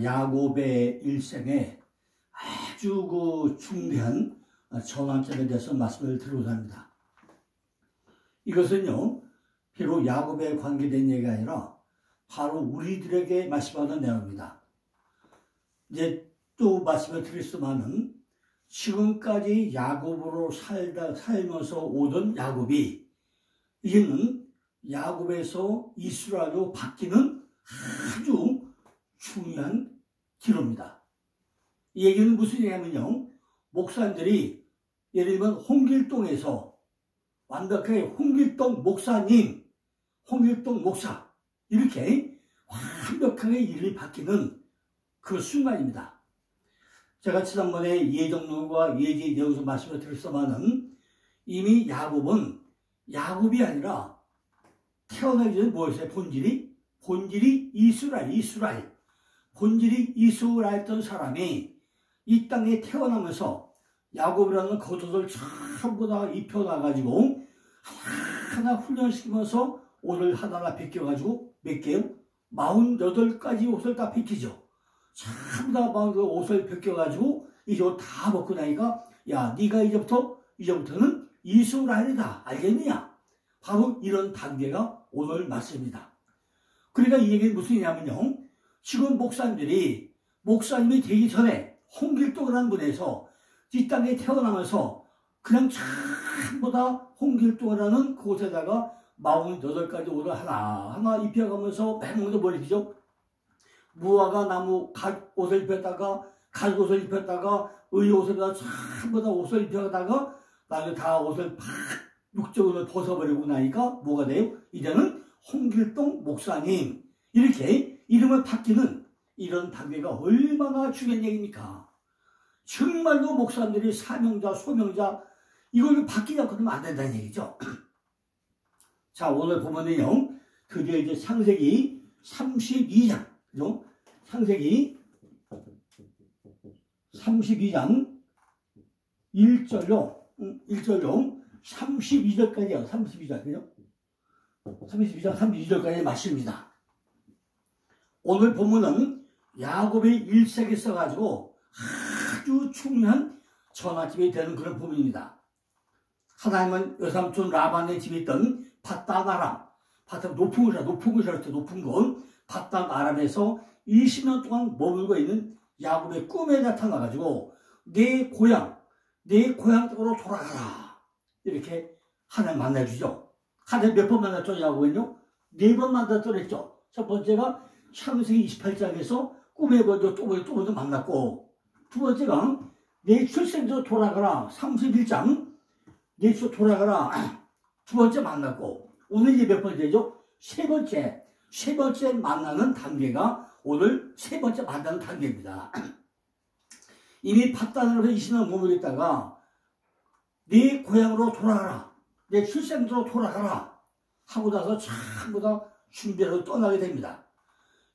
야곱의 일생에 아주 중대한 전환점에 대해서 말씀을 드리고자 합니다. 이것은요, 비록 야곱에 관계된 얘기가 아니라 바로 우리들에게 말씀하는 내용입니다. 이제 또 말씀을 드릴 수만은 지금까지 야곱으로 살면서 오던 야곱이 이제는 야곱에서 이스라엘로 바뀌는 아주 중요한 기로입니다. 이 얘기는 무슨 얘기냐면요, 목사님들이 예를 들면 홍길동에서 완벽하게 홍길동 목사님, 홍길동 목사 이렇게 완벽하게 이름이 바뀌는 그 순간입니다. 제가 지난번에 예정론과 예지 여기서 말씀을 드렸지만은 이미 야곱은 야곱이 아니라 태어나기 전에 뭐였어요? 본질이 이스라엘. 본질이 이스라엘했던 사람이 이 땅에 태어나면서 야곱이라는 겉옷을 전부 다 입혀놔가지고 하나 훈련시키면서 옷을 하나하나 벗겨가지고 몇 개요? 48가지 옷을 다 벗기죠. 전부 다 옷을 벗겨가지고 이제 옷 다 벗고 나니까 야, 네가 이제부터는 이스라엘이다. 알겠느냐? 바로 이런 단계가 오늘 말씀입니다. 그러니까 이 얘기는 무슨 얘기냐면요, 지금 목사님이 되기 전에 홍길동이라는 분에서 이 땅에 태어나면서 그냥 전부 다 홍길동이라는 곳에다가 48가지 옷을 하나하나 입혀가면서 맨몸도 버리죠. 무화과 나무 옷을 입혔다가 가죽옷을 입혔다가 의옷을 전부 다 옷을 입혀다가 나중에 다 옷을 팍 육적으로 벗어버리고 나니까 뭐가 돼요? 이제는 홍길동 목사님 이렇게 이름을 바뀌는 이런 단계가 얼마나 중요한 얘기입니까? 정말로 목사님들이 사명자, 소명자 이걸 바뀌지 않고 안 된다는 얘기죠. 자, 오늘 보면은요, 드디어 이제 창세기 32장, 그죠? 창세기 32장 1절로 32절까지요. 32절, 그죠? 32장 32절까지 말씀입니다. 오늘 본문은 야곱의 일생에 써가지고 아주 중요한 전환점이 되는 그런 부분입니다. 하나님은 여삼촌 라반의 집에 있던 밧단 아람, 높은 곳, 밧단 아람에서 20년 동안 머물고 있는 야곱의 꿈에 나타나가지고 내 고향 쪽으로 돌아가라. 이렇게 하나님 만나주죠. 하나님 몇 번 만났죠, 야곱은요? 4번 만났다고 그랬죠. 첫 번째가 창세기 28장에서 꿈에 먼저 또 먼저 만났고, 두 번째가 내 출생지로 돌아가라. 31장 내 출생지로 돌아가라. 두 번째 만났고, 오늘 이제 몇 번째죠? 세 번째 만나는 단계가 오늘 세 번째 만나는 단계입니다. 이미 밧단으로 20년 머물렀다가 네 고향으로 돌아가라. 내 출생지로 돌아가라. 하고 나서 전부 다 준비하러 떠나게 됩니다.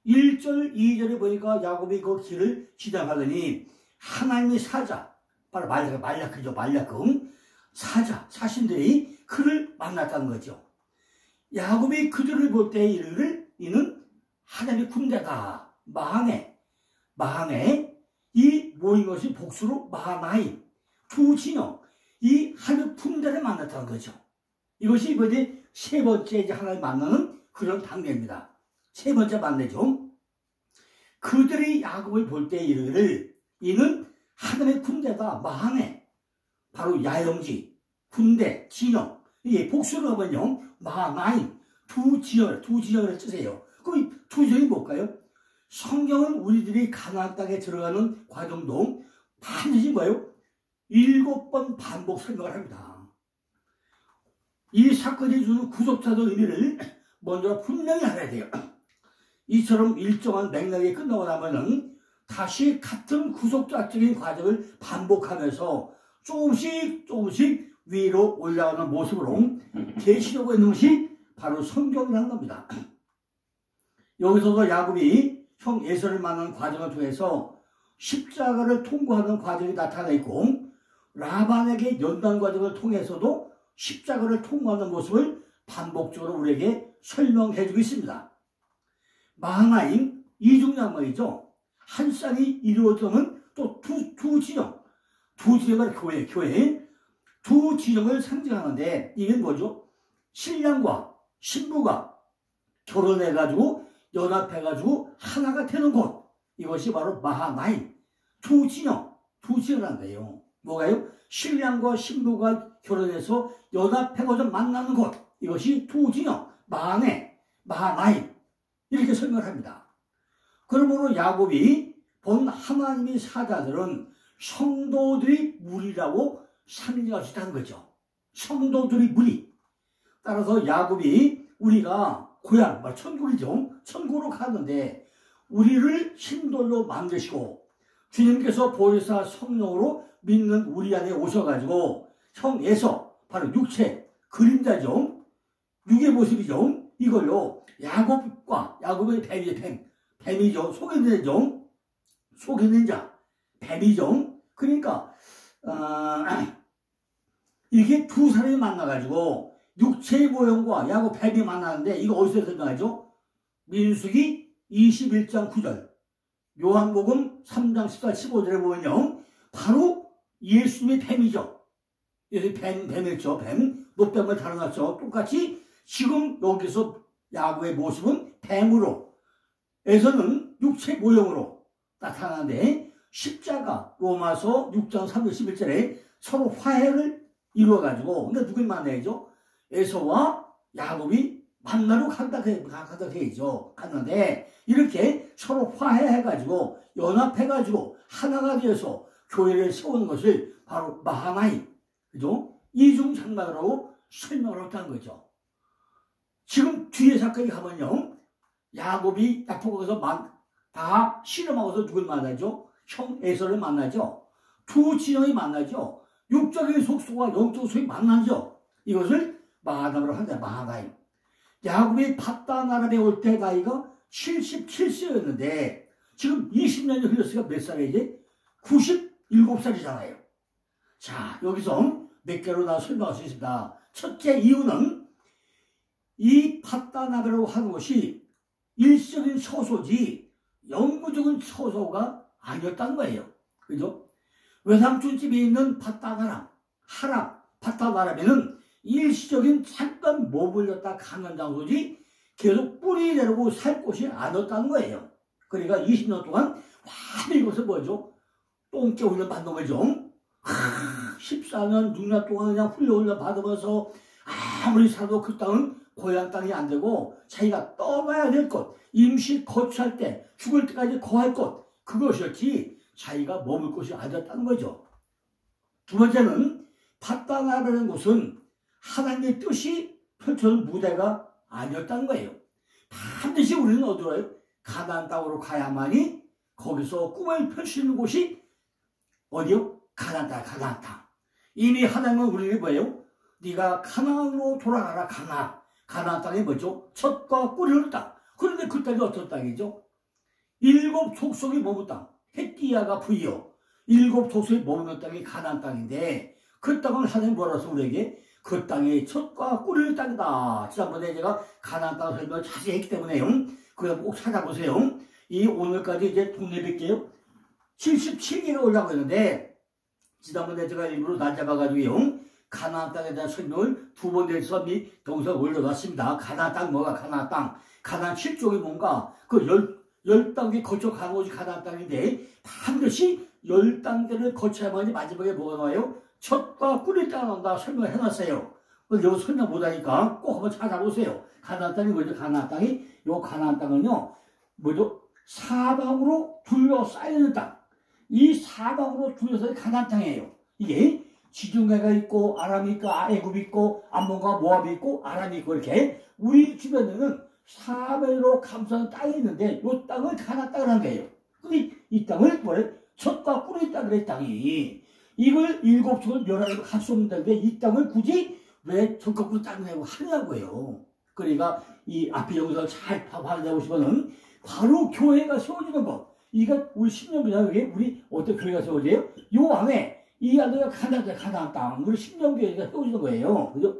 1절, 2절에 보니까 야곱이 그 길을 지나가더니 하나님의 사자, 바로 말라크죠. 사신들이 그를 만났다는 거죠. 야곱이 그들을 볼 때 이는 하나님의 군대다. 마하네. 이 모인 것이 복수로 마하나임. 두 진영. 이 하늘 군대를 만났다는 거죠. 이것이 이번에 세 번째 이제 하나님 만나는 그런 단계입니다. 세 번째 만나죠. 그들이 야곱을 볼 때 이는 하나님의 군대다. 마하네. 바로 야영지, 군대, 진영. 이게 복수로 하면요, 마하나임. 두 진영을 쓰세요. 그럼 두 진영이 뭘까요? 성경은 우리들이 가나안 땅에 들어가는 과정도 반드시 뭐예요? 7번 반복 설명을 합니다. 이 사건이 주는 구속사적 의미를 먼저 분명히 알아야 돼요. 이처럼 일정한 맥락이 끝나고 나면은 다시 같은 구속사적인 과정을 반복하면서 조금씩 위로 올라가는 모습으로 계시려고 했는 것이 바로 성경이라는 겁니다. 여기서도 야곱이 형 에서를 만나는 과정을 통해서 십자가를 통과하는 과정이 나타나 있고, 라반에게 연단 과정을 통해서도 십자가를 통과하는 모습을 반복적으로 우리에게 설명해 주고 있습니다. 마하나임, 이중양말이죠. 한 쌍이 이루어지면 또 두 진영, 두 진영을 교회 두 진영을 상징하는데 이게 뭐죠? 신랑과 신부가 결혼해가지고 연합해가지고 하나가 되는 곳, 이것이 바로 마하나임, 두 진영이라는 거예요. 뭐가요? 신랑과 신부가 결혼해서 연합해가지고 만나는 곳, 이것이 두 진영, 마하나임, 이렇게 설명을 합니다. 그러므로 야곱이 본 하나님의 사자들은 성도들의 무리라고 상징할 수 있다는 거죠. 성도들의 무리. 따라서 야곱이 우리가 고향, 천국이죠. 천국으로 가는데 우리를 신돌로 만드시고 주님께서 보혜사 성령으로 믿는 우리 안에 오셔가지고 형에서 바로 육체, 그림자죠. 육의 모습이죠. 이걸로 야곱의 뱀이죠. 속이는 자, 뱀이죠. 그러니까 이렇게 두 사람이 만나가지고 육체의 모형과 야곱 뱀이 만나는데 이거 어디서 설명하죠? 민수기 21장 9절, 요한복음 3장 14, 15절에 보면요, 바로 예수님의 뱀이죠. 뱀이죠. 뱀, 노뱀을 달아놨죠. 똑같이 지금 여기서 야곱의 모습은 뱀으로, 에서는 육체 모형으로 나타나는데 십자가, 로마서 6장 31절에 서로 화해를 이루어가지고, 근데 누굴 만나야죠? 에서와 야곱이 만나러 간다 해야죠. 갔는데 이렇게 서로 화해해가지고 연합해가지고 하나가 되어서 교회를 세우는 것을 바로 마하나임, 그죠? 이중장막이라고 설명을 했다는 거죠. 지금 뒤에 사건이 가면요, 야곱이 야포가서 다 실험하고서 누굴 만나죠? 형 에서를 만나죠. 두 진영이 만나죠. 육적인 속소와 영적 속이 만나죠. 이것을 마하나임으로 한다. 마하나임. 야곱이 밧단아람에 올 때 나이가 77세였는데 지금 20년이 흘렀으니까 몇 살이지? 97살이잖아요. 자, 여기서 몇 개로 나 설명할 수 있습니다. 첫째 이유는 이 밧단아람이라고 하는 것이 일시적인 처소지 영구적인 처소가 아니었다는 거예요. 그죠? 외삼촌집에 있는 밧단아람, 밧단아람에는 일시적인 잠깐 머물렀다 가는 장소지 계속 뿌리 내리고 살 곳이 아니었다는 거예요. 그러니까 20년 동안 많이 이것을 뭐죠? 똥개 훈련 받는 거죠. 14년, 6년 동안 그냥 훈련 받으면서 아무리 살아도 그 땅은 고향 땅이 안 되고 자기가 떠나야 될 곳, 임시 거주할 때, 죽을 때까지 거할 곳, 그것이었지 자기가 머물 곳이 아니었다는 거죠. 두 번째는 밧단아람이라는 곳은 하나님의 뜻이 펼쳐진 무대가 아니었다는 거예요. 반드시 우리는 어디로 가요? 가나안 땅으로 가야만이 거기서 꿈을 펼 수 있는 곳이 어디요? 가나안 땅. 이미 하나님은 우리에게 뭐예요? 네가 가나안으로 돌아가라. 가나안 땅이 뭐죠? 젖과 꿀을 땅. 그런데 그 땅이 어떤 땅이죠? 7 족속이 머문 땅. 헷기야가 부이요. 7 족속이 머무는 땅이 가나안 땅인데 그 땅을 하나님 뭐라고 해서 우리에게 그 땅이 젖과 꿀을 땅이다. 지난번에 제가 가나안 땅 설명을 자세히 했기 때문에요. 그거 꼭 찾아보세요. 이 오늘까지 이제 독립일게요. 77개가 올라가고 있는데 지난번에 제가 일부러 날 잡아가지고요. 가나안 땅에 대한 설명을 2번 내서 동영상을 올려놨습니다. 가나안 땅 뭐가 가나안 땅. 가나안 7족이 뭔가 그 10단계 거쳐 가는 것이 가나안 땅인데 반드시 10단계를 거쳐야만이 마지막에 뭐가 나와요? 젖과 꿀이 따라온다 설명을 해놨어요. 여기 설명 못하니까 꼭 한번 찾아보세요. 가나안 땅이 뭐죠? 가나안 땅이 요 가나안 땅은요 뭐죠? 사방으로 둘러싸이는 땅. 이 사방으로 둘러싸인 가나안 땅이에요. 이게 지중해가 있고 아람이 있고 애굽이 있고 암몬과 모압이 있고 아람이 있고 이렇게 우리 주변에는 사면으로 감싸는 땅이 있는데 이 땅을 가나안 땅이라는 거예요. 근데 이 땅을 뭐래? 젖과 꿀이 땅이래 땅이. 이걸 7족을 멸하고 갈 수 없는데 이 땅을 굳이 왜 젖과 꿀이 땅이라고 하냐고요. 그러니까 이 앞에 영상을 잘 봐보시면은 바로 교회가 세워지는 것. 이거 우리 10년 전에 우리 어떤 교회가 세워져요? 요 안에 이 안에가 가나안 땅. 우리 10년 교회가 세워지는 거예요. 그죠?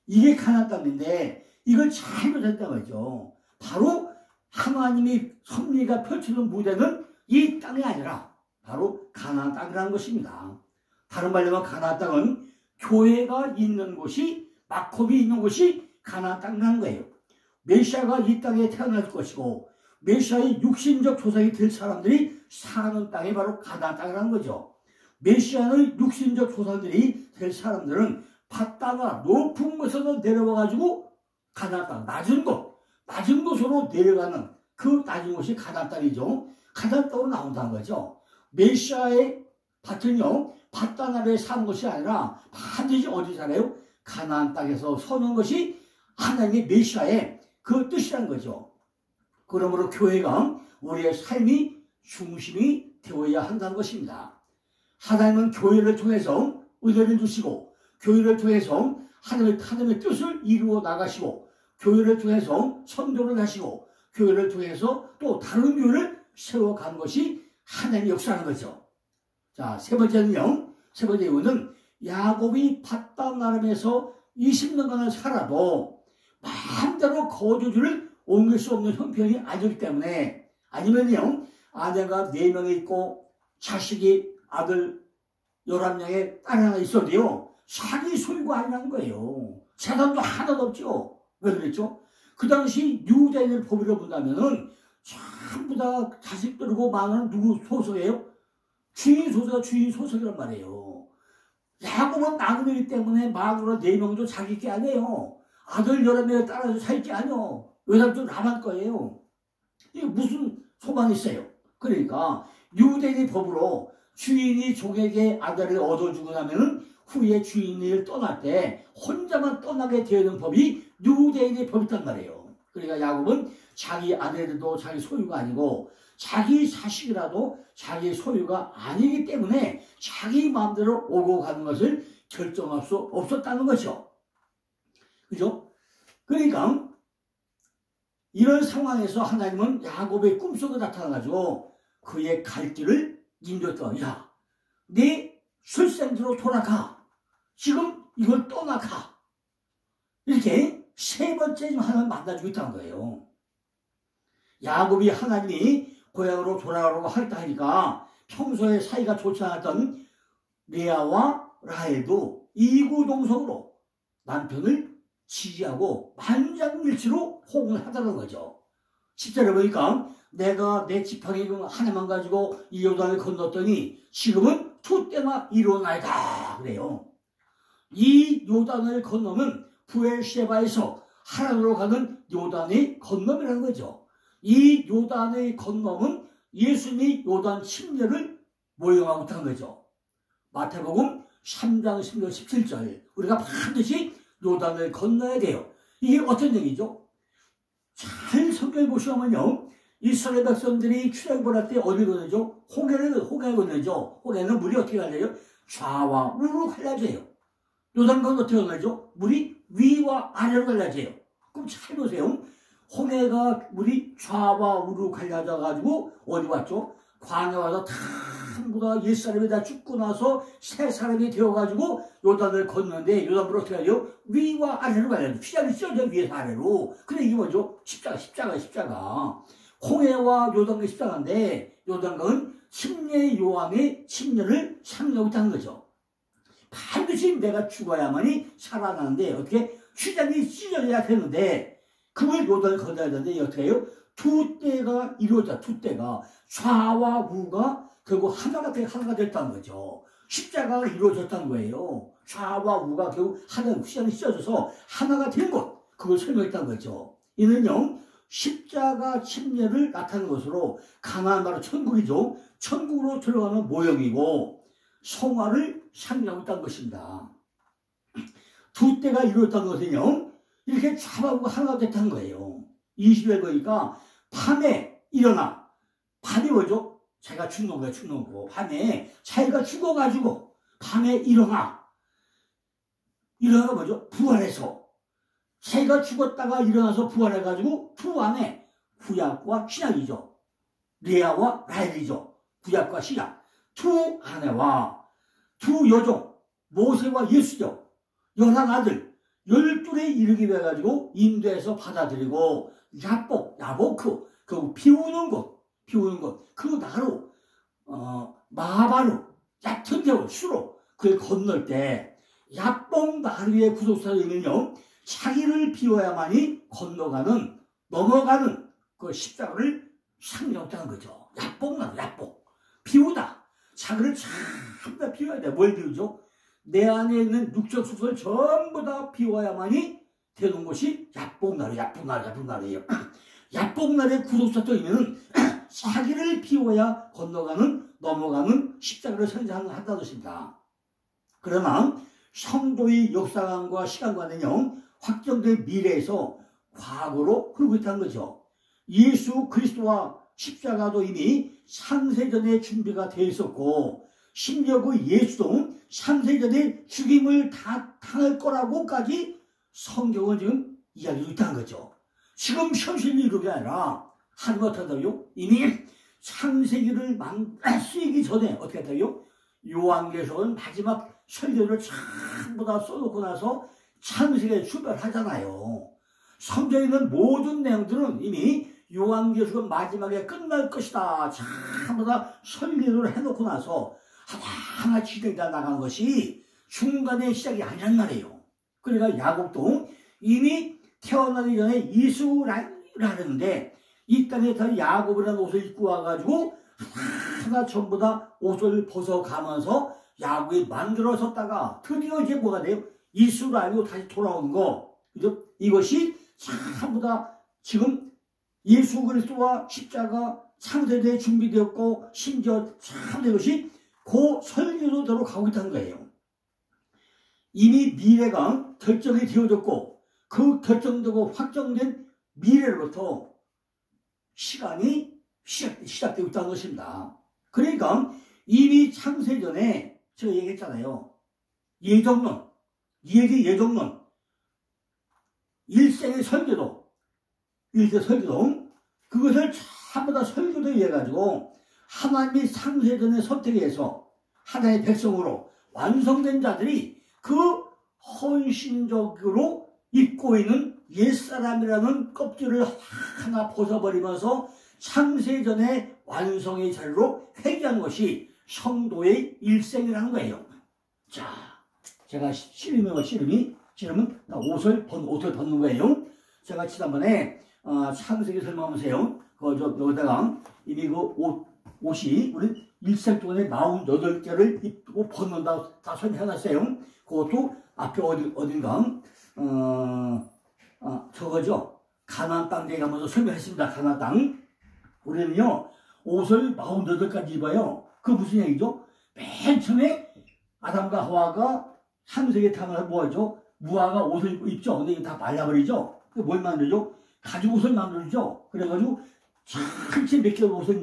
이게 가나안 땅인데 이걸 잘 보셨단 말이죠. 바로 하나님이 섭리가 펼치는 무대는 이 땅이 아니라 바로 가나안 땅이라는 것입니다. 다른 말로 하면 가나안 땅은 교회가 있는 곳이, 마콤이 있는 곳이 가나안 땅이라는 거예요. 메시아가 이 땅에 태어날 것이고 메시아의 육신적 조상이 될 사람들이 사는 땅이 바로 가나안 땅이라는 거죠. 메시아의 육신적 조상들이 될 사람들은 밭땅아 높은 곳에서 내려와가지고 가나안 땅, 낮은 곳으로 내려가는 그 낮은 곳이 가나안 땅이죠. 가나안 땅으로 나온다는 거죠. 메시아의 밭은요, 밭땅 아래에 사는 것이 아니라 반드시 어디 살아요? 가나안 땅에서 서는 것이 하나님의 메시아의 그 뜻이라는 거죠. 그러므로 교회가 우리의 삶이 중심이 되어야 한다는 것입니다. 하나님은 교회를 통해서 은혜를 주시고, 교회를 통해서 하나님의 뜻을 이루어 나가시고, 교회를 통해서 선교를 하시고, 교회를 통해서 또 다른 교회를 세워가는 것이 하나님의 역사라는 거죠. 자, 세 번째는요, 세 번째 이유는 야곱이 밭땅 나름에서 20년간을 살아도 마음대로 거주지를 옮길 수 없는 형편이 아니기 때문에, 아니면요, 아내가 4명이 있고 자식이 아들 11명에 딸 하나 있어도요, 자기 소유가 아니라는 거예요. 재산도 하나도 없죠. 왜 그랬죠? 그 당시 유대인의 법으로 본다면은 전부 다 자식들이고 많은 누구 소속이에요? 주인 소속이가 주인 소속이란 말이에요. 야곱은 나그네이기 때문에 마누라 4명도 자기 게 아니에요. 아들 11명에 따라서 자기 게 아니에요. 외삼촌 라반 거예요. 이게 무슨 소망이 있어요? 그러니까 유대인의 법으로 주인이 종에게 아들을 얻어주고 나면은 후에 주인을 떠날 때 혼자만 떠나게 되는 법이 유대인의 법이란 말이에요. 그러니까 야곱은 자기 아들도 자기 소유가 아니고 자기 자식이라도 자기 소유가 아니기 때문에 자기 마음대로 오고 가는 것을 결정할 수 없었다는 거죠. 그죠? 그러니까 이런 상황에서 하나님은 야곱의 꿈속에 나타나가지고 그의 갈 길을 인도했다. 야, 네 출생지로 돌아가. 지금 이걸 떠나가. 이렇게 세 번째 지금 하나님 만나주고 있다는 거예요. 야곱이 하나님이 고향으로 돌아가라고 하겠다 하니까 평소에 사이가 좋지 않았던 레아와 라헬도 이구동성으로 남편을 지지하고 만장일치로 호응을 하다는 거죠. 10절에 보니까 내가 내 지팡이 하나만 가지고 이 요단을 건넜더니 지금은 2때나 이루어나이다 그래요. 이 요단을 건너면 부엘셰바에서 하란으로 가는 요단의 건너이라는 거죠. 이 요단의 건너면 예수님이 요단 침례를 모형하고 있다는 거죠. 마태복음 3장 16절 17절 우리가 반드시 요단을 건너야 돼요. 이게 어떤 얘기죠? 잘 성경을 보시면요, 이스라엘 백성들이 출애굽할 때 어디 건너죠? 홍해를 건너죠. 홍해는 물이 어떻게 갈려요? 좌와 우로 갈라져요. 요단 건너 어떻게 갈라져? 물이 위와 아래로 갈라져요. 그럼 잘 보세요. 홍해가 물이 좌와 우로 갈라져 가지고 어디 왔죠? 광야 와서 전부 다 옛사람이 다 죽고 나서 새 사람이 되어가지고 요단을 걷는데 요단으로 어떻게 하죠? 위와 아래로 가요. 휘장이 찢어져 위에서 아래로. 근데 이게 뭐죠? 십자가. 홍해와 요단강이 십자가인데 요단강은 침례 요한의 침례를 상징하고 있다는 거죠. 반드시 내가 죽어야만이 살아나는데 어떻게 휘장이 찢어져야 되는데 그걸 요단을 건너야 되는데 어떻게 해요? 2때가 이루어졌다. 2때가 좌와 우가 결국 하나가 됐다는 거죠. 십자가가 이루어졌다는 거예요. 좌와 우가 결국 하나가 휘장이 찢어져서 하나가 된 것, 그걸 설명했다는 거죠. 이는요, 십자가 침례를 나타내는 것으로 가나안 바로 천국이죠. 천국으로 들어가는 모형이고 성화를 상징하고 있다는 것입니다. 2때가 이루어졌다는 것은요, 이렇게 좌와 하나가 됐다는 거예요. 20일 보니까 밤에 일어나. 밤이 뭐죠? 자기가 죽는 거고. 밤에 자기가 죽어가지고 밤에 일어나가 뭐죠? 부활해서. 자기가 죽었다가 일어나서 부활해가지고 두 안에 구약과 신약이죠. 레아와 라헬이죠. 구약과 신약. 두 아내와 두 여종, 모세와 예수죠. 11아들, 12에 이르게 돼가지고 인도에서 받아들이고 야보크, 그 비우는 곳, 그 나로, 마바로, 얕은 세월, 수로, 그걸 건널 때, 야뽕 나루의 구속사님은요, 자기를 비워야만이 넘어가는 그 십자가를 상징하는 거죠. 야뽕 나루, 야뽕. 비우다. 자기를 전부 다 비워야 돼. 뭘 비우죠? 내 안에 있는 육적 속을 전부 다 비워야만이 되는 것이 야뽕나루예요. 야뽕나루의 구속사님은 자기를 비워야 넘어가는 십자가를 상징한다는 것입니다. 그러나 성도의 역사관과 시간관은요, 확정된 미래에서 과거로 흐르고 있다는 거죠. 예수 그리스도와 십자가도 이미 창세전에 준비가 되어 있었고, 심지어 그 예수도 창세전에 죽임을 다 당할 거라고까지 성경은 지금 이야기하고 있다는 거죠. 지금 현실이 이루게 아니라 하나님 어떻게 한다고요? 이미 창세기를 쓰기 전에 어떻게 한다고요? 요한계시록은 마지막 설교를 전부 다 써놓고 나서 창세기에 출발하잖아요. 성경에 있는 모든 내용들은 이미 요한계시록은 마지막에 끝날 것이다. 전부 다 설교를 해놓고 나서 하나하나 진행되어 나가는 것이 중간의 시작이 아니란 말이에요. 그러니까 야곱도 이미 태어나기 전에 이스라엘인데 이 땅에서 야곱이라는 옷을 입고 와가지고 하나 전부 다 옷을 벗어가면서 야곱이 만들어졌다가 드디어 이제 뭐가 돼요? 이스라엘로 다시 돌아온 거. 그죠? 이것이 전부 다 지금 예수 그리스도와 십자가 창세대에 준비되었고, 심지어 참 이것이 그 설계도대로 가고 있다는 거예요. 이미 미래가 결정이 되어졌고, 그 결정되고 확정된 미래로부터 시간이 시작되고 있다는 것입니다. 그러니까 이미 창세전에 제가 얘기했잖아요. 예정론, 일생의 설계도, 그것을 전부 다 설계도에 의해 가지고 하나님이 창세전에 선택해서 하나님의 백성으로 완성된 자들이 그 헌신적으로 입고 있는 옛사람이라는 껍질을 하나 벗어버리면서 창세전의 완성의 자리로 회귀한 것이 성도의 일생이라는 거예요. 자, 제가 씨름은 옷을 벗는 거예요. 제가 지난번에 창세기 설명하면서요, 여기다가 이미 그 옷이 우리 일생 동안에 48개를 입고 벗는다 다 설명해놨어요. 그것도 앞에 어딘가 저거죠. 가나안 땅에 가면서 설명했습니다. 가나안 땅. 우리는요, 옷을 48가지 입어요. 그 무슨 얘기죠? 맨 처음에 아담과 하와가 창세기에 타면 뭐하죠? 무화과 옷을 입고 입죠. 근데 이거 다 말라버리죠. 뭘 만들죠? 가죽 옷을 만들죠. 그래가지고 전체 몇 개의 옷을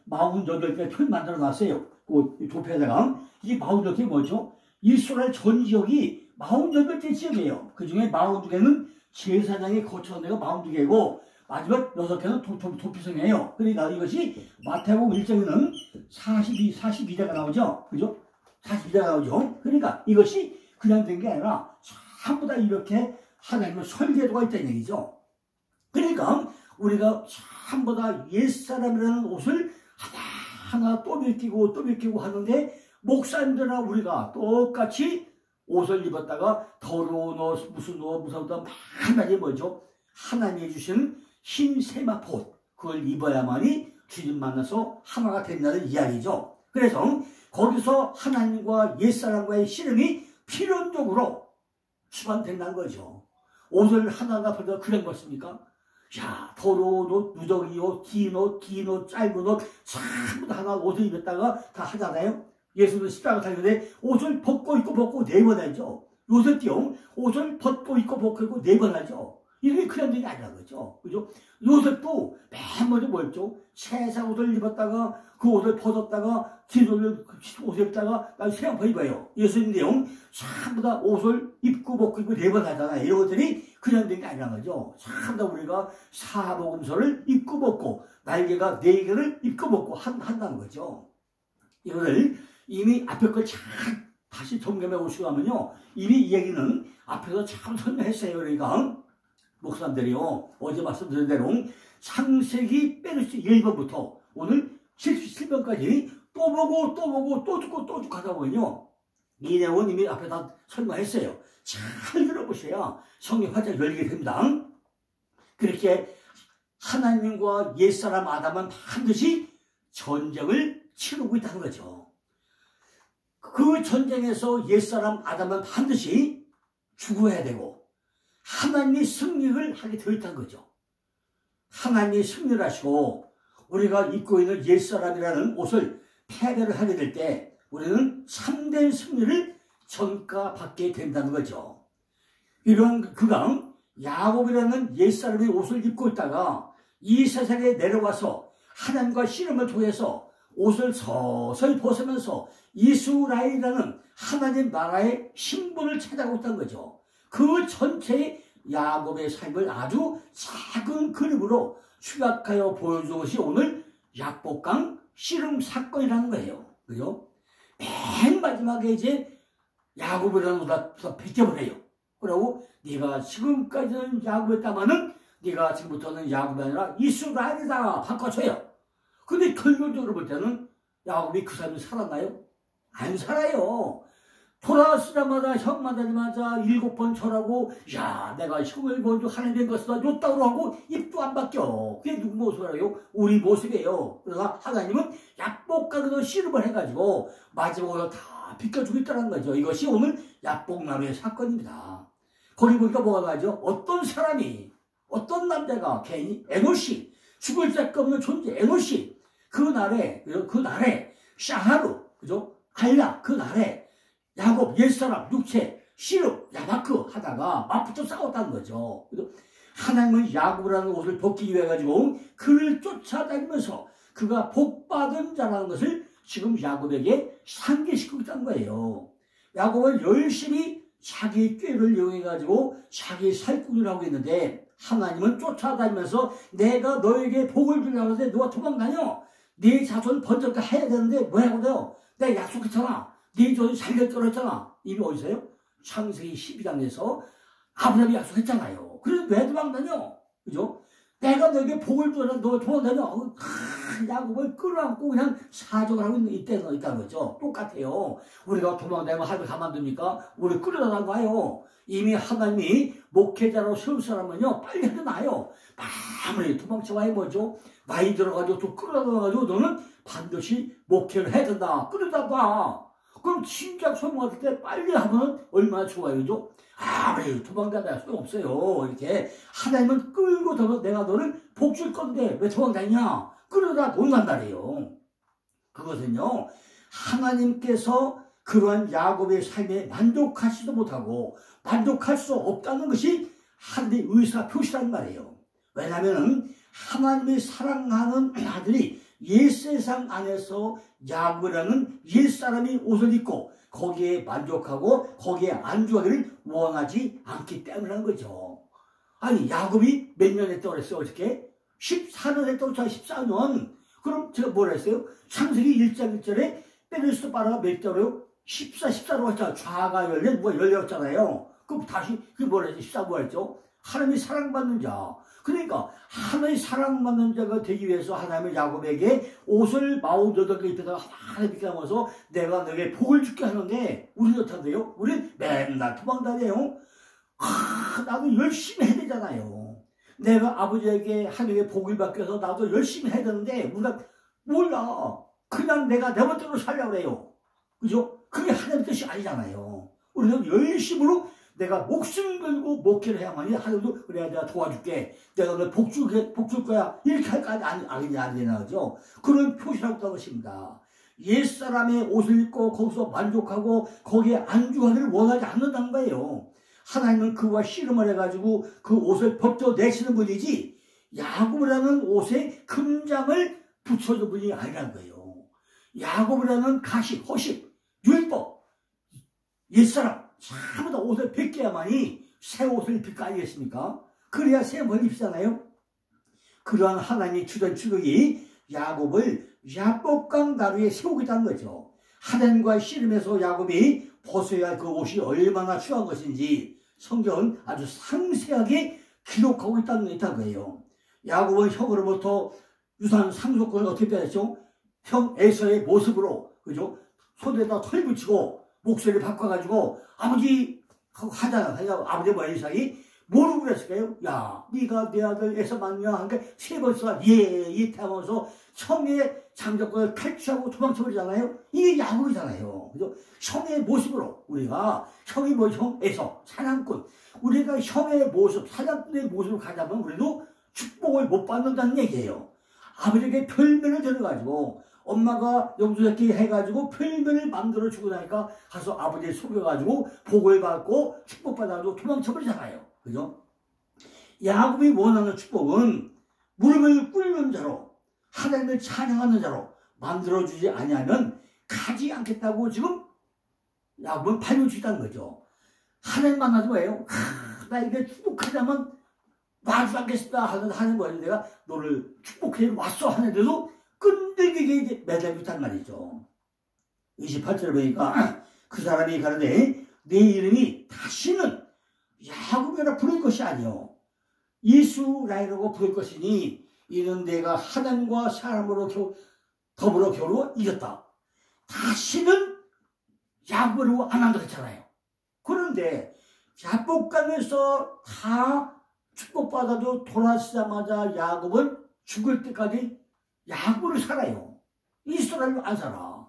48개 틀 만들어 놨어요. 그 도표에다가. 이 48개 뭐죠? 이스라엘 전 지역이 48개 지역이에요. 그 중에 42개는 제사장이 거쳐온 데가 42개고, 마지막 6개는 도피성이에요. 그러니까 이것이 마태복음 1장에는 42대가 나오죠. 그죠? 42대가 나오죠. 그러니까 이것이 그냥 된 게 아니라 전부 다 이렇게 하나님의 설계도가 있다는 얘기죠. 그러니까 우리가 전부 다 옛사람이라는 옷을 하나하나 또 벗기고 하는데, 목사님들이나 우리가 똑같이 옷을 입었다가 더러운 옷, 무슨 옷, 하나님 뭐죠? 하나님이 주신 흰 세마포, 그걸 입어야만이 주님 만나서 하나가 된다는 이야기죠. 그래서 거기서 하나님과 옛사람과의 씨름이 필연적으로 수반된다는 거죠. 옷을 하나가 벌써 그런 것입니까? 야, 더러운 옷, 누더기 옷, 긴 옷, 짧은 옷, 전부 다 하나 옷을 입었다가 다 하잖아요. 예수는 십자가 달리는데 옷을 벗고 입고 네 번 하죠. 요셉도 옷을 벗고 입고 네 번 하죠. 이게 그냥 일이 아니라는 거죠. 그죠? 요셉도 맨 먼저 뭐였죠? 세상 옷을 입었다가 그 옷을 벗었다가 뒤를 옷을 입다가 새 번 입어요. 예수님도요, 전부 다 옷을 입고 네 번 하잖아요. 이런 것들이 그냥 된 게 아니라는 거죠. 전부 다 우리가 사복음서를 입고 벗고 날개가 4개를 입고 벗고 한다는 거죠. 이거를 이미 앞에 걸 잘 다시 점검해 보시고 하면요, 이미 이 얘기는 앞에서 참 설명했어요. 그러니까 목사님들이요. 어제 말씀드린 대로 창세기 빼르시 1번부터 오늘 77번까지 또 보고 또 보고 또 듣고 또 듣고 하다 보면요. 이 내용은 이미 앞에 다 설명했어요. 잘 들어보셔야 성경 활짝 열리게 됩니다. 그렇게 하나님과 옛사람 아담은 반드시 전쟁을 치르고 있다는 거죠. 그 전쟁에서 옛사람 아담은 반드시 죽어야 되고 하나님이 승리를 하게 되어 있다는 거죠. 하나님이 승리를 하시고 우리가 입고 있는 옛사람이라는 옷을 패배를 하게 될 때 우리는 참된 승리를 전가받게 된다는 거죠. 이런 그가 야곱이라는 옛사람의 옷을 입고 있다가 이 세상에 내려와서 하나님과 씨름을 통해서 옷을 서서히 벗으면서 이스라엘이라는 하나님 나라의 신분을 찾아가고 있다는 거죠. 그 전체의 야곱의 삶을 아주 작은 그림으로 추락하여 보여준 것이 오늘 약복강 씨름 사건이라는 거예요. 그죠? 맨 마지막에 이제 야곱이라는 옷을 벗겨버려요. 그러고 네가 지금까지는 야곱이었다마는 네가 지금부터는 야곱이 아니라 이스라엘이다 바꿔줘요. 근데 결론적으로 볼 때는 야곱이 그 사람이 살았나요? 안 살아요. 돌아왔으자마자 형마다마자 7번 절하고 야 내가 형을 먼저 하나님의 것을 줬다고 하고 입도 안 바뀌어. 그게 누구 모습이에요? 우리 모습이에요. 그래서 하나님은 약복강으로 씨름을 해가지고 마지막으로 다 비켜주고 있다는 거죠. 이것이 오늘 약복나루의 사건입니다. 거기 보니까 뭐가 나죠? 어떤 사람이 어떤 남자가 괜히 에노시 죽을 자가 없는 존재 에노시 그 날에 샤하루 그죠? 알라 그 날에 야곱 옛사람 육체 씨름 야마크 하다가 맞붙어 싸웠다는 거죠. 그래서 하나님은 야곱이라는 옷을 벗기기 위해 가지고 그를 쫓아다니면서 그가 복받은 자라는 것을 지금 야곱에게 상기시키고 있다는 거예요. 야곱은 열심히 자기 꾀를 이용해 가지고 자기 살궁을 하고 있는데 하나님은 쫓아다니면서 내가 너에게 복을 주려고 하는데 너가 도망다녀. 네 자손 번쩍 해야 되는데 뭐라고 돼요? 내가 약속했잖아. 네 자손 살렸다고 했잖아. 이미 어디서요? 창세기 12장에서 아브라함이 약속했잖아요. 그래서 왜 도망다녀? 그죠? 내가 너에게 복을 주려고 너 도망다녀. 야곱을 끌어안고 그냥 사정을 하고 있다는 거죠. 똑같아요. 우리가 도망다니면 하나님 가만둡니까? 우리 끌어다가요. 이미 하나님이 목회자로 세울 사람은요 빨리 해놔요. 아무리 도망쳐와야 뭐죠? 나이 들어가지고 또 끌어다가지고 너는 반드시 목회를 해야 된다. 끌어다가 그럼 진작 성공할 때 빨리 하면 얼마나 좋아요, 그죠? 아무리 도망다녀야 소용없어요. 이렇게 하나님은 끌고 더 내가 너를 복 줄 건데 왜 도망다니냐? 끌어다 놓는다래요. 그것은요 하나님께서 그러한 야곱의 삶에 만족하지도 못하고 만족할 수 없다는 것이 하나님의 의사 표시란 말이에요. 왜냐하면 하나님이 사랑하는 아들이 옛세상 안에서 야곱이라는 옛사람이 옷을 입고 거기에 만족하고 거기에 안주하기를 원하지 않기 때문이라는 거죠. 아니 야곱이 몇 년 했다고 그랬어요? 어저께? 14년 했다고 했잖아요. 14년. 그럼 제가 뭐라 했어요? 창세기 1장 1절에 빼르스 바라가 몇 절이요? 14로 했잖아요. 좌가 열려 누가 열렸잖아요. 그럼 다시 그게 뭐라 했죠? 14 뭐라 했죠? 하나님이 사랑받는 자. 그러니까 하나님이 사랑받는 자가 되기 위해서 하나님은 야곱에게 옷을 48개 입혀다가 하나님께 하면서 내가 너에게 복을 줄게 하는데 우리는 어떤데요? 우리는 맨날 도망다녀요. 나도 열심히 해야 되잖아요. 내가 아버지에게 하나님의 복을 받기 위해서 나도 열심히 해야 되는데 우리가 몰라. 그냥 내가 내 멋대로 살려고 그래요. 그죠? 그게 하나님의 뜻이 아니잖아요. 우리는 열심으로 내가 목숨 걸고 목회를 해야만이 하나님도 그래야 내가 도와줄게. 내가 너 복 줄 거야. 이렇게 할까? 아니냐, 그죠? 그런 표시라고 했던 것입니다. 옛사람의 옷을 입고 거기서 만족하고 거기에 안주하기를 원하지 않는다는 거예요. 하나님은 그와 씨름을 해가지고 그 옷을 벗겨내시는 분이지 야곱이라는 옷에 금장을 붙여준 분이 아니라는 거예요. 야곱이라는 가식, 허식, 율법, 옛사람 전부 다 옷을 벗겨야만이 새 옷을 입힐 거 아니겠습니까? 그래야 새 옷을 입잖아요. 그러한 하나님의 주전 추격이 야곱을 약복강 나루에 세우겠다는 거죠. 하나님과 씨름해서 야곱이 벗어야 할 그 옷이 얼마나 추한 것인지 성경은 아주 상세하게 기록하고 있다는 거예요. 야곱은 형으로부터 유산 상속권을 어떻게 빼냈죠? 형 에서의 모습으로, 그죠? 손에다 털 붙이고 목소리를 바꿔가지고 아버지 하고 하잖아. 아버지 뭐 이삭이 뭐라고 그랬을까요? 야, 네가 내 아들 에서 맞냐? 하니까 세 번 써. 예, 하면서 형의 장자권을 탈취하고 도망쳐버리잖아요. 이게 야곱이잖아요. 그죠? 형의 모습으로 우리가 형이 뭐 형 에서 사냥꾼, 우리가 형의 모습, 사냥꾼의 모습을 가자면 우리도 축복을 못 받는다는 얘기예요. 아버지에게 별명을 들어가지고 엄마가 영주새끼 해가지고 별명을 만들어주고 나니까 가서 아버지를 속여가지고 복을 받고 축복받아가지고 도망쳐버리잖아요. 그죠? 야곱이 원하는 축복은 무릎을 꿇는 자로, 하나님을 찬양하는 자로 만들어주지 아니하면 가지 않겠다고 지금 야곱은 발명치 있다는 거죠. 하나님 만나서 뭐예요? 나 이게 축복하자면 놔주지 않겠습니다 하는 거예요. 내가 너를 축복해 왔어 하는데도 끈질기게 매달리고 있단 말이죠. 28절에 보니까 그 사람이 가로되 내 이름이 다시는 야곱이라 부를 것이 아니요 이스라엘이라고 부를 것이니 이는 내가 하나님과 사람으로 더불어 겨루 이겼다. 다시는 야곱으로 안 한다 했잖아요. 그런데 야복강에서 다 축복받아도 돌아서자마자 야곱은 죽을 때까지 야곱으로 살아요. 이스라엘로 안 살아.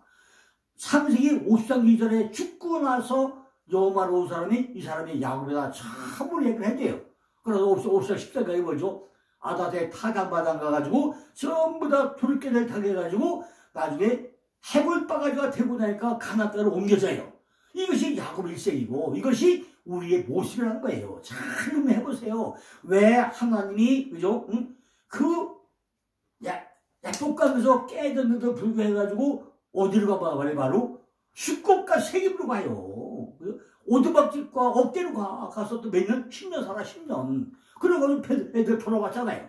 창세기 50장 2절에 죽고 나서 여호와로 온 사람이 이 사람이 야곱이다 참으로 얘기를 해줘요. 그래서 50장 10절까지 뭐죠? 아닷에 타당바당 가가지고 전부 다 돌깨를 타게 해가지고 나중에 해골바가지가 되고 나니까 가나안 땅으로 옮겨져요. 이것이 야곱 일생이고 이것이 우리의 모습이라는 거예요. 잘 해보세요. 왜 하나님이 그죠? 약속가면서 깨졌는데도 불구해가지고 어디로 가봐 말이야 바로 숫꽃과 세겜으로 가요. 오두막집과 어깨로 가서 또 몇 년? 10년 살아 10년. 그러고는 애들 돌아왔잖아요.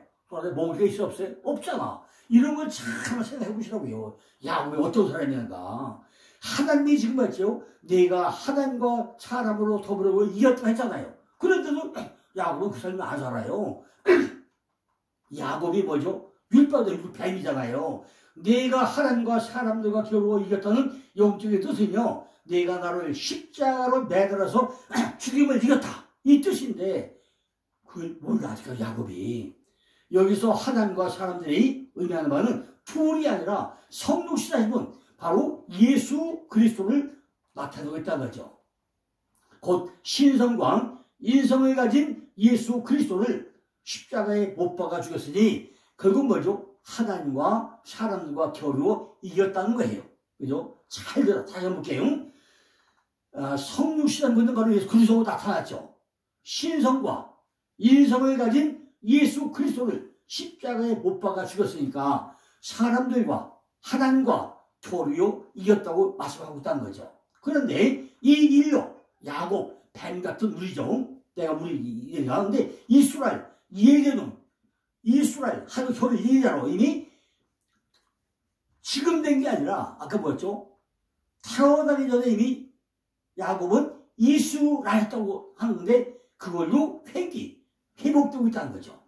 먹을 게 있어 없어요? 없잖아. 이런 걸 참 생각해 보시라고요. 야, 왜 어떤 사람이란가. 하나님이 지금 말이죠. 내가 하나님과 사람으로 더불어 이겼다 했잖아요. 그런데도 야곱은 그 사람이 안 살아요. 야곱이 뭐죠? 율법의 뱀이잖아요. 내가 하나님과 사람들과 겨루어 이겼다는 영적인 뜻은요. 내가 나를 십자가로 매달아서 죽임을 이겼다. 이 뜻인데 그걸 몰라 아직까지 야곱이. 여기서 하나님과 사람들이 의미하는 바는 둘이 아니라 성육신하신 분 바로 예수 그리스도를 나타내고 있다는 거죠. 곧 신성과 인성을 가진 예수 그리스도를 십자가에 못 박아 죽였으니 결국 뭐죠? 하나님과 사람들과 겨루어 이겼다는 거예요. 그죠? 잘 들어. 다시 한번 볼게요. 성육신한 분은 바로 예수 그리스도로 나타났죠. 신성과 인성을 가진 예수 그리스도를 십자가에 못 박아 죽였으니까 사람들과 하나님과 겨루어 이겼다고 말씀하고 있다는 거죠. 그런데 이 일로 야곱, 뱀 같은 우리죠. 내가 우리 얘기가 하는데 이스라엘, 이에게는 이스라엘, 하루 겨루 이자로 이미 지금 된 게 아니라 아까 뭐였죠? 태어나기 전에 이미 야곱은 이스라엘이었다고 하는데 그걸로 회복되고 있다는 거죠.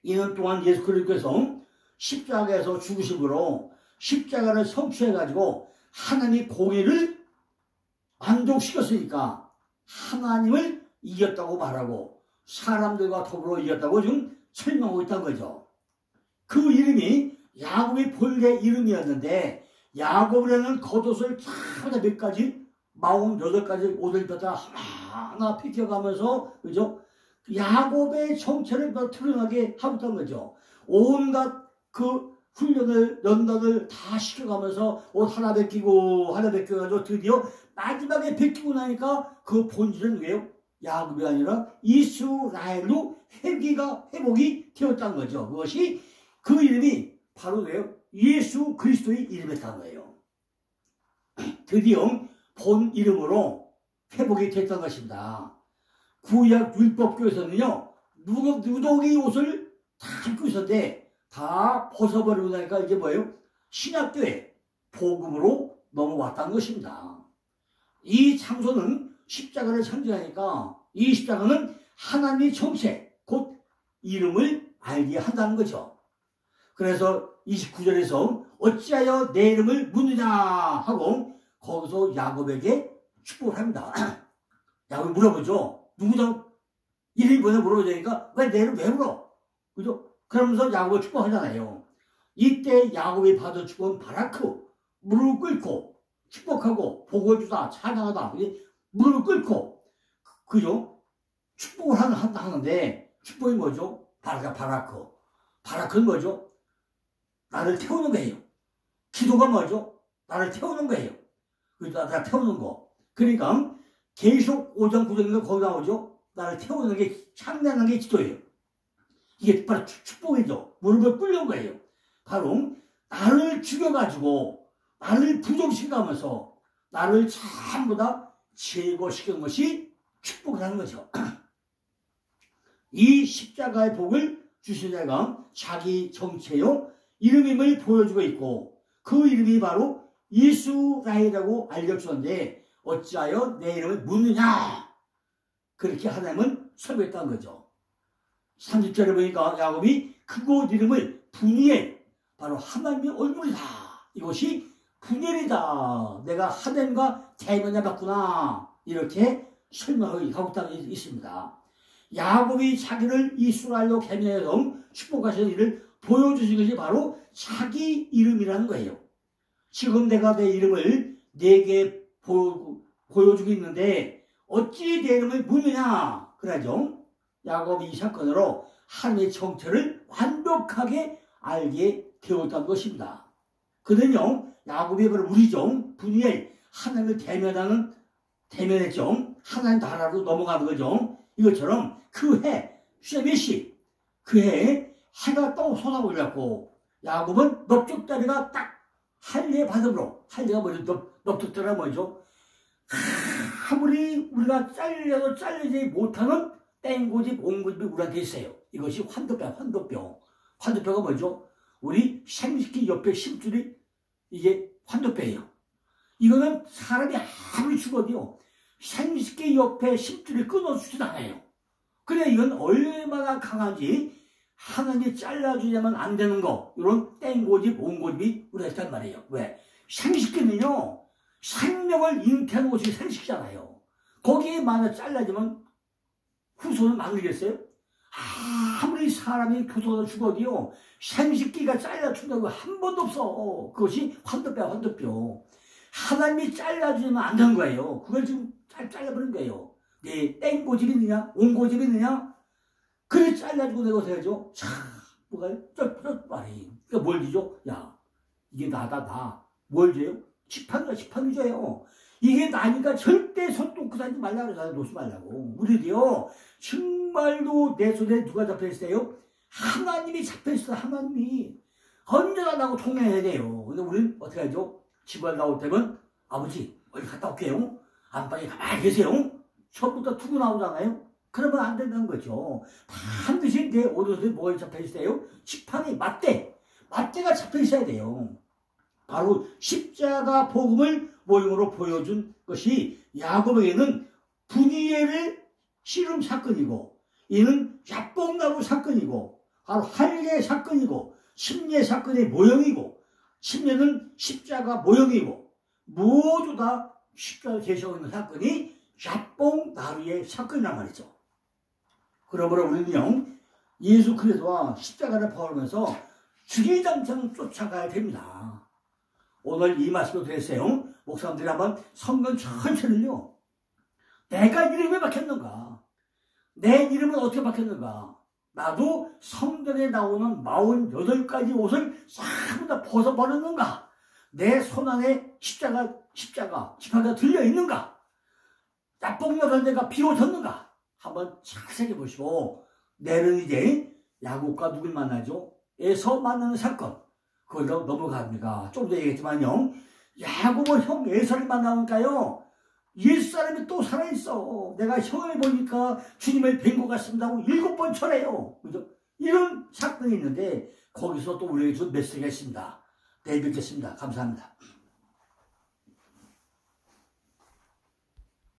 이는 또한 예수 그리스도께서 십자가에서 죽으심으로 십자가를 성취해가지고 하나님의 공의를 만족시켰으니까 하나님을 이겼다고 말하고 사람들과 더불어 이겼다고 지금 설명하고 있다는 거죠. 그 이름이 야곱의 본래 이름이었는데 야곱이라는 겉옷을 참 몇 가지 48가지 옷을 입었다 하나하나 비켜가면서 그죠? 야곱의 정체를 드러나게 하고 있다는 거죠. 온갖 그 훈련을 연단을 다 시켜가면서 옷 하나 벗기고 하나 벗겨가지고 드디어 마지막에 벗기고 나니까 그 본질은 왜요? 야곱이 아니라 이스라엘로 회복이 되었다는 거죠. 그것이 그 이름이 바로 왜요? 예수 그리스도의 이름이었다는 거예요. 드디어 본 이름으로 회복이 됐던 것입니다. 구약 율법교에서는요, 누더기 옷을 다 입고 있었는데 다 벗어버리고 나니까 이게 뭐예요? 신약교회 복음으로 넘어왔다는 것입니다. 이 장소는 십자가를 상징하니까 이 십자가는 하나님의 정체, 곧 이름을 알게 한다는 거죠. 그래서 29절에서 어찌하여 내 이름을 묻느냐 하고 거기서 야곱에게 축복을 합니다. 야곱이 물어보죠. 누구다? 이름이 뭐냐 물어보니까 왜 내 이름 왜 물어? 그죠? 그러면서 야곱을 축복하잖아요. 이때 야곱이 받은 축복은 바라크, 무릎을 꿇고 축복하고 복을 주다, 찬양하다, 무릎을 꿇고, 그죠? 축복을 하는데, 축복이 뭐죠? 바라크. 바라크는 뭐죠? 나를 태우는 거예요. 기도가 뭐죠? 나를 태우는 거예요. 나를 태우는 거. 그러니까, 계속 5장 9장인가 거기 나오죠? 나를 태우는 게, 찬양하는 게 기도예요. 이게 바로 축복이죠. 무릎을 꿇는 거예요. 바로, 나를 죽여가지고, 나를 부정시켜가면서, 나를 전부 다 제거시키는 것이 축복을 하는 거죠. 이 십자가의 복을 주신 자가 자기 정체요, 이름임을 보여주고 있고, 그 이름이 바로 이스라엘이라고 알려주었는데, 어찌하여 내 이름을 묻느냐? 그렇게 하나님은 설명했다는 거죠. 30절에 보니까 야곱이 그곳 이름을 분이엘, 바로 하나님의 얼굴이다. 이것이 분이엘이다. 내가 하나님과 대면해 봤구나. 이렇게 설명하고 있습니다. 야곱이 자기를 이스라엘로 개명해서 축복하시는 일을 보여주신 것이 바로 자기 이름이라는 거예요. 지금 내가 내 이름을 네게 보여주고 있는데 어찌 내 이름을 묻느냐? 그러죠. 야곱이 이 사건으로 하나님의 정체를 완벽하게 알게 되었다는 것입니다. 그는요, 야곱이 바로 우리죠. 분이엘, 하나님을 대면했죠. 하나님 나라로 넘어가는 거죠. 이것처럼 그 해, 쉐메시, 그 해에 해가 또 솟아올렸고, 야곱은 넓적다리가 딱 할례 받음으로, 할례가 뭐죠? 넓적다리가 뭐죠? 아무리 우리가 잘려도 잘리지 못하는 땡고집, 옹고집이 우리한테 있어요. 이것이 환도뼈. 환도뼈가 뭐죠? 우리 생식기 옆에 심줄이 이게 환도뼈예요. 이거는 사람이 아무리 죽어도요, 생식기 옆에 심줄이 끊어주지도 않아요. 그래, 이건 얼마나 강한지 하나님이 잘라주려면 안 되는 거, 이런 땡고집, 옹고집이 우리가 있단 말이에요. 왜? 생식기는요, 생명을 잉태하는 곳이 생식기잖아요. 거기에 만약 잘라지면 후손을 막으겠어요? 아무리 사람이 교도로 죽어도요, 생식기가 잘라준다고 한 번도 없어. 그것이 환도뼈. 하나님이 잘라주면 안 되는 거예요. 그걸 지금 잘라버린 거예요. 네, 땡고집이 있느냐? 옹고집이 있느냐? 그래, 잘라주고 내가 해야죠. 참, 뭐가, 말이. 그러니까 뭘 주죠? 야, 이게 나다. 뭘 줘요? 지팡이 줘요. 이게 나니까 절대 손 놓고 다니지 말라고 그러잖아요. 놓지 말라고. 우리도요, 정말로 내 손에 누가 잡혀있어요? 하나님이 잡혀있어요. 하나님이. 언제나 나하고 통행해야 돼요. 근데 우리는 어떻게 하죠? 집에 나올 때면, 아버지, 어디 갔다 올게요. 안방에 가만히 계세요. 처음부터 투고 나오잖아요. 그러면 안 된다는 거죠. 반드시 내 오른손에 뭐가 잡혀있어요? 지팡이, 맞대가 잡혀있어야 돼요. 바로 십자가 복음을 모형으로 보여준 것이 야곱에게는 분이엘의 씨름 사건이고, 이는 야뽕나루 사건이고, 바로 할례 사건이고, 십례 사건의 모형이고, 십례는 십자가 모형이고, 모두 다 십자가 제시하고 있는 사건이 야뽕나루의 사건이란 말이죠. 그러므로 우리는요, 예수 그리스도와 십자가를 포함하면서 주기장창 쫓아가야 됩니다. 오늘 이 말씀을 드렸어요. 목사님들이 한번 성경 전체를요, 내가 이름이 박혔는가? 내 이름은 어떻게 박혔는가? 나도 성경에 나오는 48가지 옷을 전부 다 벗어버렸는가? 내 손 안에 지팡이가 들려있는가? 야뽕나루 내가 비워졌는가? 한번 잘 새겨보시고, 내일은 이제 야곱과 누굴 만나죠? 에서 만나는 사건. 거기로 넘어갑니다. 좀 전에 얘기했지만요, 야곱은 형 에서를 만나니까요, 옛사람이 또 살아있어. 내가 형을 보니까 주님을 뵌 것 같습니다 하고 7번 철해요. 그죠? 이런 사건이 있는데, 거기서 또 우리에게 준 메시지가 있습니다. 내일 뵙겠습니다. 감사합니다.